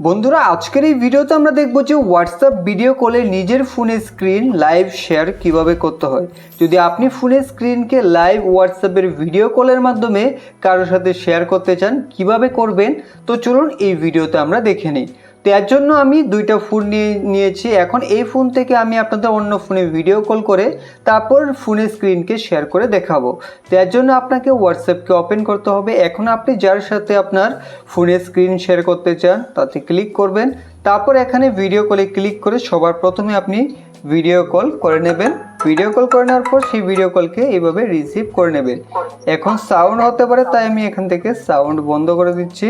বন্ধুরা আজকের এই ভিডিওতে আমরা দেখব যে হোয়াটসঅ্যাপ ভিডিও কলে নিজের ফোনের স্ক্রিন লাইভ শেয়ার কিভাবে করতে হয়। যদি আপনি ফোনের স্ক্রিনকে লাইভ হোয়াটসঅ্যাপের ভিডিও কলের মাধ্যমে কারোর সাথে শেয়ার করতে চান কিভাবে করবেন, তো চলুন এই ভিডিওতে আমরা দেখে নিই। তো এর জন্য আমি দুইটা ফোন নিয়েছি। এখন এই ফোন থেকে আমি আপনাদের অন্য ফোনে ভিডিও কল করে তারপর ফোনের স্ক্রিনকে শেয়ার করে দেখাবো। তো এর জন্য আপনাকে হোয়াটসঅ্যাপকে ওপেন করতে হবে। এখন আপনি যার সাথে আপনার ফোনের স্ক্রিন শেয়ার করতে চান তাতে ক্লিক করবেন। তারপর এখানে ভিডিও কলে ক্লিক করে সবার প্রথমে আপনি ভিডিও কল করে নেবেন। ভিডিও কল করে নেওয়ার পর সেই ভিডিও কলকে এইভাবে রিসিভ করে নেবেন। এখন সাউন্ড হতে পারে, তাই আমি এখান থেকে সাউন্ড বন্ধ করে দিচ্ছি।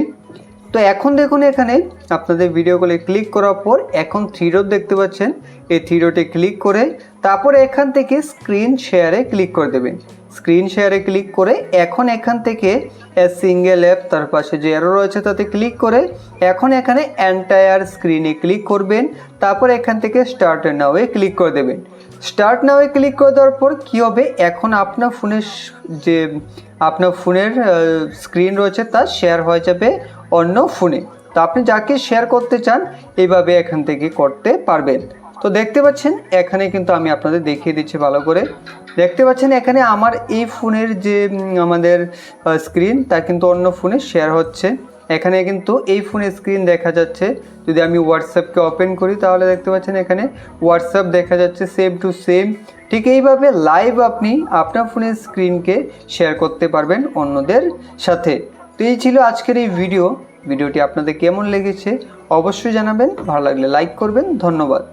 তো এখন দেখুন এখানে আপনাদের ভিডিও কলে ক্লিক করার পর এখন থ্রি ডট দেখতে পাচ্ছেন, এই থ্রি ডটে ক্লিক করে তারপর এখান থেকে স্ক্রিন শেয়ারে ক্লিক করে দেবেন। স্ক্রিন শেয়ারে ক্লিক করে এখন এখান থেকে সিঙ্গেল অ্যাপ তার পাশে যে অ্যারো রয়েছে তাতে ক্লিক করে এখন এখানে এন্টায়ার স্ক্রিনে ক্লিক করবেন। তারপর এখান থেকে স্টার্ট নাওয়ে ক্লিক করে দেবেন। স্টার্ট নাওয়ে ক্লিক করে দেওয়ার পর কী হবে, এখন আপনার ফোনের স্ক্রিন রয়েছে তা শেয়ার হয়ে যাবে অন্য ফোনে। তো আপনি যাকে শেয়ার করতে চান এইভাবে এখান থেকে করতে পারবেন। তো দেখতে পাচ্ছেন এখানে কিন্তু আমি আপনাদের দেখিয়ে দিচ্ছি ভালো করে। দেখতে পাচ্ছেন এখানে আমার এই ফোনের যে আমাদের স্ক্রিন তা কিন্তু অন্য ফোনে শেয়ার হচ্ছে। এখানে কিন্তু এই ফোনের স্ক্রিন দেখা যাচ্ছে। যদি আমি হোয়াটসঅ্যাপকে ওপেন করি তাহলে দেখতে পাচ্ছেন এখানে হোয়াটসঅ্যাপ দেখা যাচ্ছে সেম টু সেম। ঠিক এইভাবে লাইভ আপনি আপনার ফোনের স্ক্রিনকে শেয়ার করতে পারবেন অন্যদের সাথে। তো এই ছিল আজকের এই ভিডিওটি আপনাদের কেমন লেগেছে অবশ্যই জানাবেন। ভালো লাগলে লাইক করবেন। ধন্যবাদ।